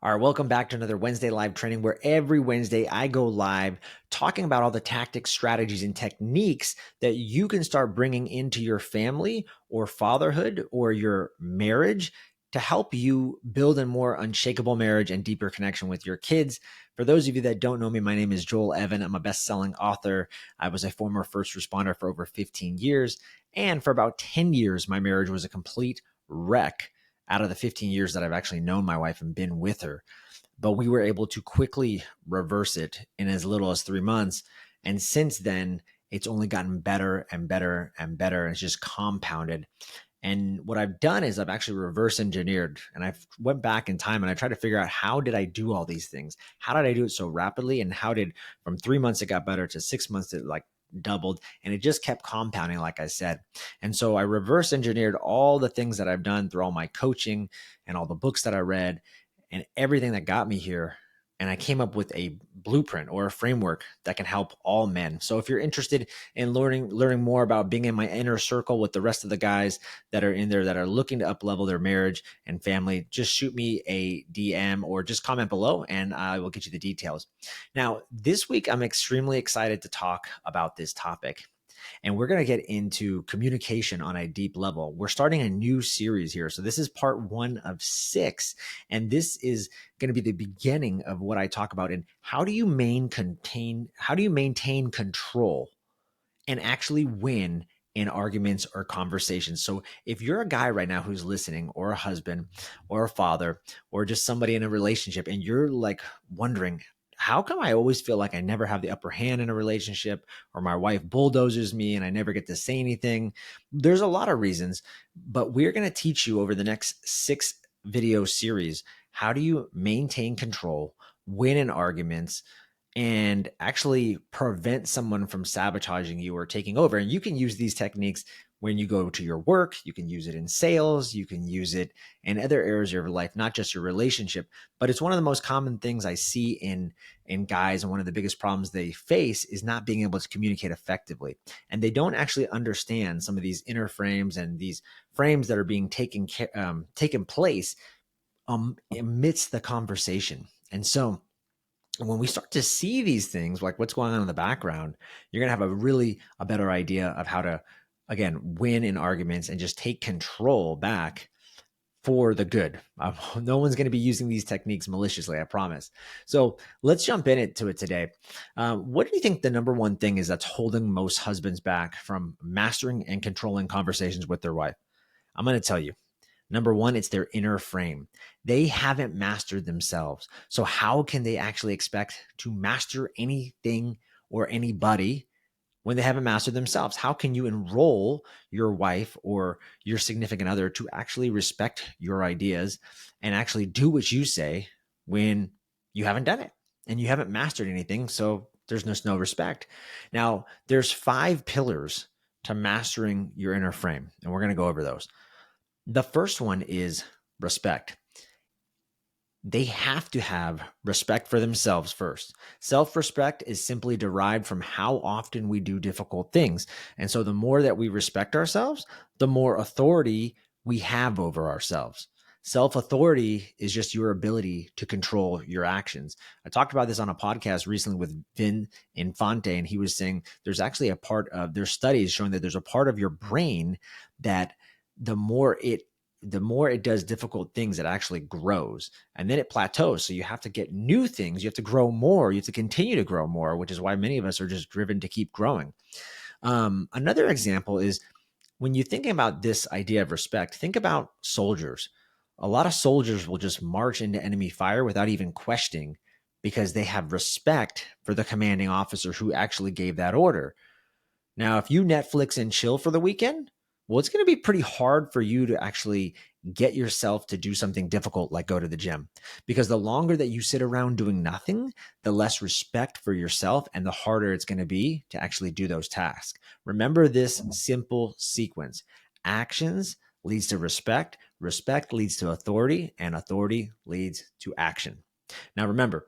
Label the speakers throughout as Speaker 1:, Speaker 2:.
Speaker 1: All right, welcome back to another Wednesday live training where every Wednesday I go live talking about all the tactics, strategies, and techniques that you can start bringing into your family or fatherhood or your marriage to help you build a more unshakable marriage and deeper connection with your kids. For those of you that don't know me, my name is Joel Evan. I'm a best-selling author. I was a former first responder for over 15 years. And for about 10 years, my marriage was a complete wreck out of the 15 years that I've actually known my wife and been with her. But we were able to quickly reverse it in as little as 3 months. And since then, it's only gotten better and better and better. And it's just compounded. And what I've done is I've actually reverse engineered and I've went back in time and I tried to figure out how did I do all these things? How did I do it so rapidly? And how did from 3 months it got better to 6 months it like doubled, and it just kept compounding, like I said. And so I reverse engineered all the things that I've done through all my coaching and all the books that I read and everything that got me here. And I came up with a blueprint or a framework that can help all men. So if you're interested in learning more about being in my inner circle with the rest of the guys that are in there that are looking to up level their marriage and family, just shoot me a DM or just comment below and I will get you the details. Now, this week, I'm extremely excited to talk about this topic. And we're going to get into communication on a deep level. We're starting a new series here. So this is part 1 of 6. And this is going to be the beginning of what I talk about in how do you maintain control and actually win in arguments or conversations. So if you're a guy right now who's listening, or a husband or a father or just somebody in a relationship, and you're like wondering, how come I always feel like I never have the upper hand in a relationship, or my wife bulldozes me and I never get to say anything? There's a lot of reasons, but we're going to teach you over the next 6 video series, how do you maintain control, win in arguments, and actually prevent someone from sabotaging you or taking over. And you can use these techniques when you go to your work. You can use it in sales. You can use it in other areas of your life, not just your relationship. But it's one of the most common things I see in guys. And one of the biggest problems they face is not being able to communicate effectively. And they don't actually understand some of these inner frames and these frames that are being taken place amidst the conversation. And so when we start to see these things, like what's going on in the background, you're going to have a better idea of how to, again, win in arguments and just take control back for the good. No one's going to be using these techniques maliciously, I promise. So let's jump into it today. What do you think the number one thing is that's holding most husbands back from mastering and controlling conversations with their wife? I'm going to tell you. Number one, it's their inner frame. They haven't mastered themselves. So how can they actually expect to master anything or anybody when they haven't mastered themselves? How can you enroll your wife or your significant other to actually respect your ideas and actually do what you say when you haven't done it and you haven't mastered anything? So there's no respect. Now, there's 5 pillars to mastering your inner frame, and we're going to go over those. The first one is respect. They have to have respect for themselves first. Self-respect is simply derived from how often we do difficult things. And so the more that we respect ourselves, the more authority we have over ourselves. Self-authority is just your ability to control your actions. I talked about this on a podcast recently with Vin Infante, and he was saying there's actually there's studies showing that there's a part of your brain that the more it does difficult things, it actually grows, and then it plateaus. So you have to get new things. You have to grow more. You have to continue to grow more, which is why many of us are just driven to keep growing. Another example is when you're thinking about this idea of respect, think about soldiers. A lot of soldiers will just march into enemy fire without even questioning because they have respect for the commanding officer who actually gave that order. Now, if you Netflix and chill for the weekend, well, it's going to be pretty hard for you to actually get yourself to do something difficult like go to the gym. Because the longer that you sit around doing nothing, the less respect for yourself and the harder it's going to be to actually do those tasks. Remember this simple sequence. Actions leads to respect, respect leads to authority, and authority leads to action. Now, remember,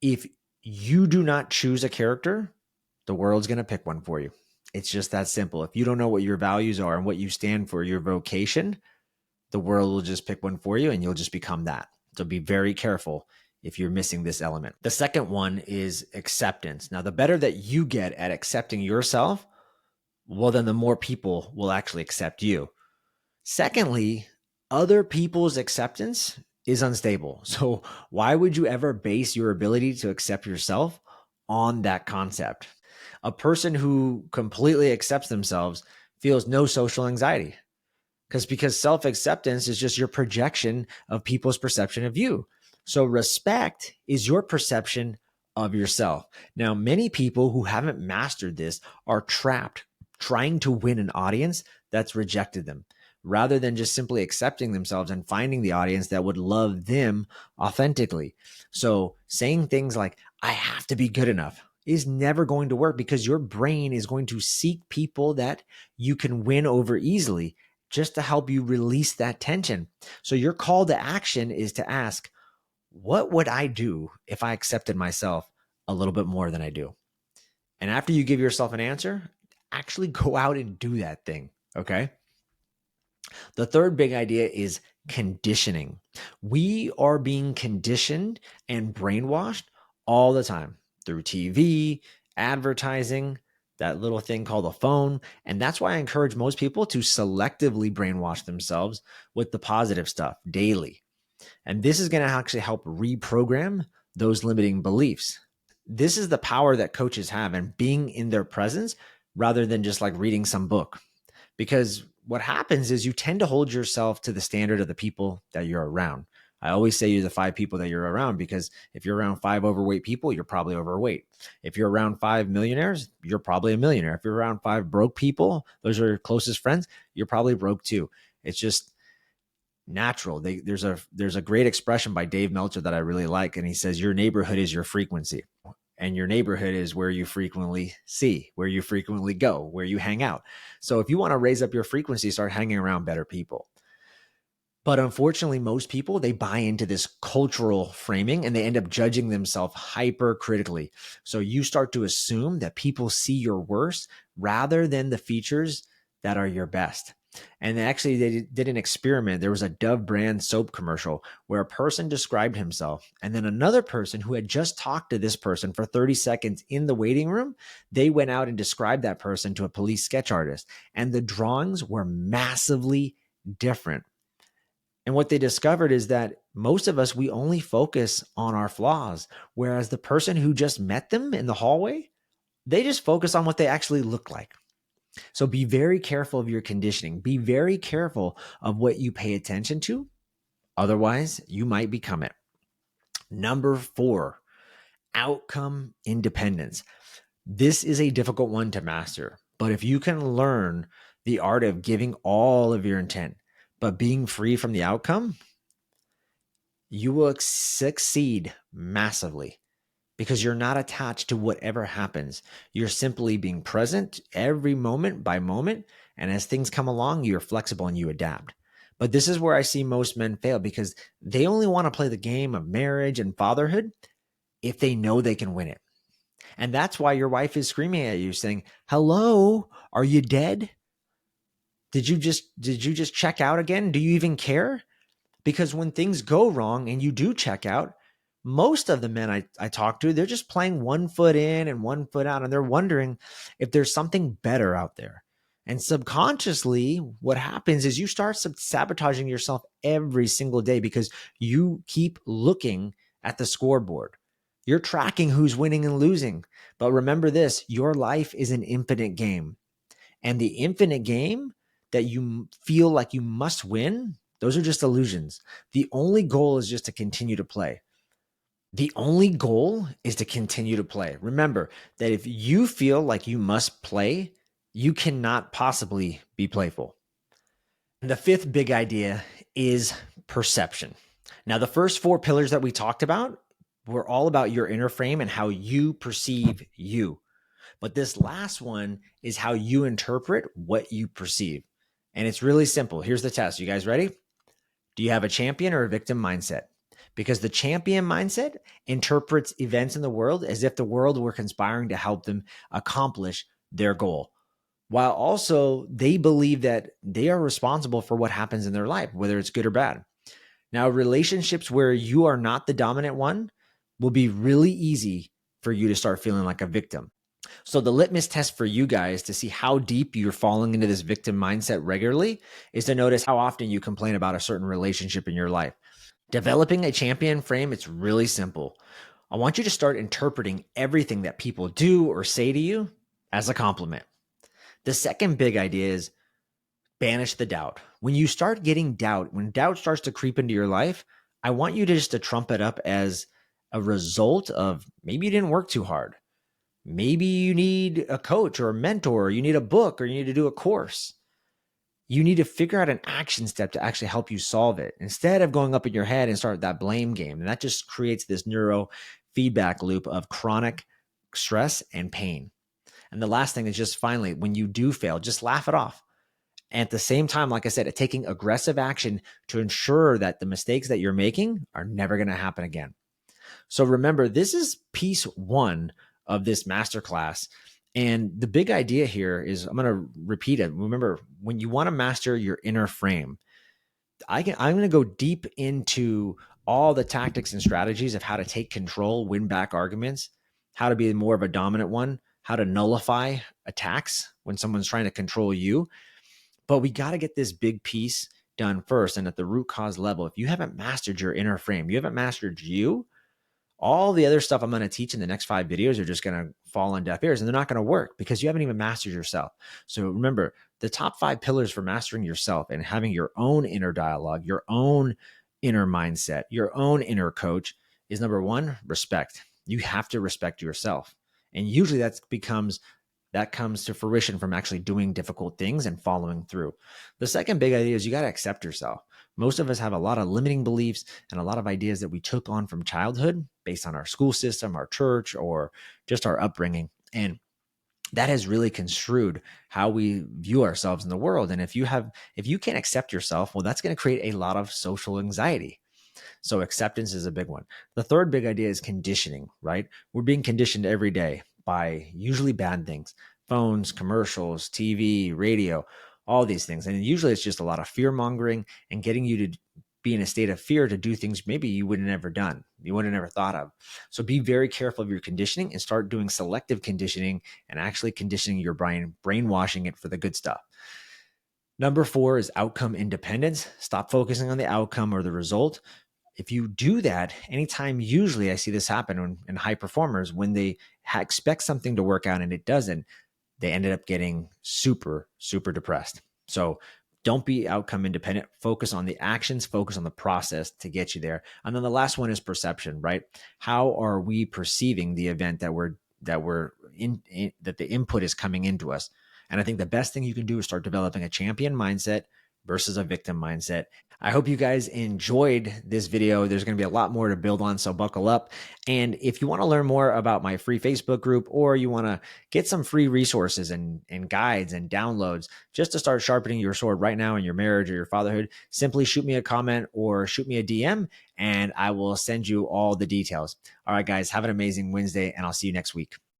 Speaker 1: if you do not choose a character, the world's going to pick one for you. It's just that simple. If you don't know what your values are and what you stand for, your vocation, the world will just pick one for you and you'll just become that. So be very careful if you're missing this element. The second one is acceptance. Now, the better that you get at accepting yourself, well, then the more people will actually accept you. Secondly, other people's acceptance is unstable. So why would you ever base your ability to accept yourself on that concept? A person who completely accepts themselves feels no social anxiety because self-acceptance is just your projection of people's perception of you. So respect is your perception of yourself. Now, many people who haven't mastered this are trapped trying to win an audience that's rejected them rather than just simply accepting themselves and finding the audience that would love them authentically. So saying things like, I have to be good enough is never going to work because your brain is going to seek people that you can win over easily just to help you release that tension. So your call to action is to ask, what would I do if I accepted myself a little bit more than I do? And after you give yourself an answer, actually go out and do that thing. Okay. The third big idea is conditioning. We are being conditioned and brainwashed all the time through TV, advertising, that little thing called a phone. And that's why I encourage most people to selectively brainwash themselves with the positive stuff daily. And this is going to actually help reprogram those limiting beliefs. This is the power that coaches have and being in their presence rather than just like reading some book. Because what happens is you tend to hold yourself to the standard of the people that you're around. I always say you're the 5 people that you're around because if you're around 5 overweight people, you're probably overweight. If you're around 5 millionaires, you're probably a millionaire. If you're around 5 broke people, those are your closest friends, you're probably broke too. It's just natural. There's a great expression by Dave Meltzer that I really like, and he says, your neighborhood is your frequency. And your neighborhood is where you frequently see, where you frequently go, where you hang out. So if you want to raise up your frequency, start hanging around better people. But unfortunately, most people, they buy into this cultural framing and they end up judging themselves hypercritically. So you start to assume that people see your worst rather than the features that are your best. And actually, they did an experiment. There was a Dove brand soap commercial where a person described himself, and then another person who had just talked to this person for 30 seconds in the waiting room, they went out and described that person to a police sketch artist. And the drawings were massively different. And what they discovered is that most of us, we only focus on our flaws, whereas the person who just met them in the hallway, they just focus on what they actually look like. So be very careful of your conditioning. Be very careful of what you pay attention to. Otherwise, you might become it. Number 4, outcome independence. This is a difficult one to master, but if you can learn the art of giving all of your intent, but being free from the outcome, you will succeed massively because you're not attached to whatever happens. You're simply being present every moment by moment. And as things come along, you're flexible and you adapt. But this is where I see most men fail because they only want to play the game of marriage and fatherhood if they know they can win it. And that's why your wife is screaming at you saying, hello, are you dead? Did you just check out again? Do you even care? Because when things go wrong and you do check out, most of the men I talk to, they're just playing one foot in and one foot out, and they're wondering if there's something better out there. And subconsciously, what happens is you start sabotaging yourself every single day because you keep looking at the scoreboard. You're tracking who's winning and losing. But remember this, your life is an infinite game. And the infinite game that you feel like you must win, those are just illusions. The only goal is just to continue to play. The only goal is to continue to play. Remember that if you feel like you must play, you cannot possibly be playful. And the 5th big idea is perception. Now, the first 4 pillars that we talked about were all about your inner frame and how you perceive you. But this last one is how you interpret what you perceive. And it's really simple. Here's the test. You guys ready? Do you have a champion or a victim mindset? Because the champion mindset interprets events in the world as if the world were conspiring to help them accomplish their goal, while also they believe that they are responsible for what happens in their life, whether it's good or bad. Now, relationships where you are not the dominant one will be really easy for you to start feeling like a victim. So the litmus test for you guys to see how deep you're falling into this victim mindset regularly is to notice how often you complain about a certain relationship in your life. Developing a champion frame, it's really simple. I want you to start interpreting everything that people do or say to you as a compliment. The second big idea is banish the doubt. When you start getting doubt, when doubt starts to creep into your life, I want you to just to trump it up as a result of maybe you didn't work too hard. Maybe you need a coach or a mentor, or you need a book, or you need to do a course. You need to figure out an action step to actually help you solve it instead of going up in your head and start that blame game. And that just creates this neuro feedback loop of chronic stress and pain. And the last thing is just finally, when you do fail, just laugh it off. And at the same time, like I said, taking aggressive action to ensure that the mistakes that you're making are never going to happen again. So remember, this is piece one of this masterclass. And the big idea here is I'm going to repeat it. Remember, when you want to master your inner frame, I'm going to go deep into all the tactics and strategies of how to take control, win back arguments, how to be more of a dominant one, how to nullify attacks when someone's trying to control you. But we got to get this big piece done first. And at the root cause level, if you haven't mastered your inner frame, you haven't mastered you, all the other stuff I'm going to teach in the next 5 videos are just going to fall on deaf ears and they're not going to work because you haven't even mastered yourself. So remember, the top 5 pillars for mastering yourself and having your own inner dialogue, your own inner mindset, your own inner coach is number 1, respect. You have to respect yourself. And usually that comes to fruition from actually doing difficult things and following through. The second big idea is you got to accept yourself. Most of us have a lot of limiting beliefs and a lot of ideas that we took on from childhood based on our school system, our church, or just our upbringing. And that has really construed how we view ourselves in the world. And if you can't accept yourself, well, that's going to create a lot of social anxiety. So acceptance is a big one. The third big idea is conditioning, right? We're being conditioned every day by usually bad things, phones, commercials, TV, radio, all these things. And usually it's just a lot of fear mongering and getting you to be in a state of fear to do things maybe you would have never done, you would have never thought of. So be very careful of your conditioning and start doing selective conditioning and actually conditioning your brain, brainwashing it for the good stuff. Number 4 is outcome independence. Stop focusing on the outcome or the result. If you do that, anytime, usually I see this happen in high performers, when they expect something to work out and it doesn't, they ended up getting super, super depressed. So don't be outcome independent. Focus on the actions, focus on the process to get you there. And then the last one is perception, right? How are we perceiving the event that the input is coming into us? And I think the best thing you can do is start developing a champion mindset versus a victim mindset. I hope you guys enjoyed this video. There's going to be a lot more to build on, so buckle up. And if you want to learn more about my free Facebook group, or you want to get some free resources and guides and downloads just to start sharpening your sword right now in your marriage or your fatherhood, simply shoot me a comment or shoot me a DM and I will send you all the details. All right, guys, have an amazing Wednesday and I'll see you next week.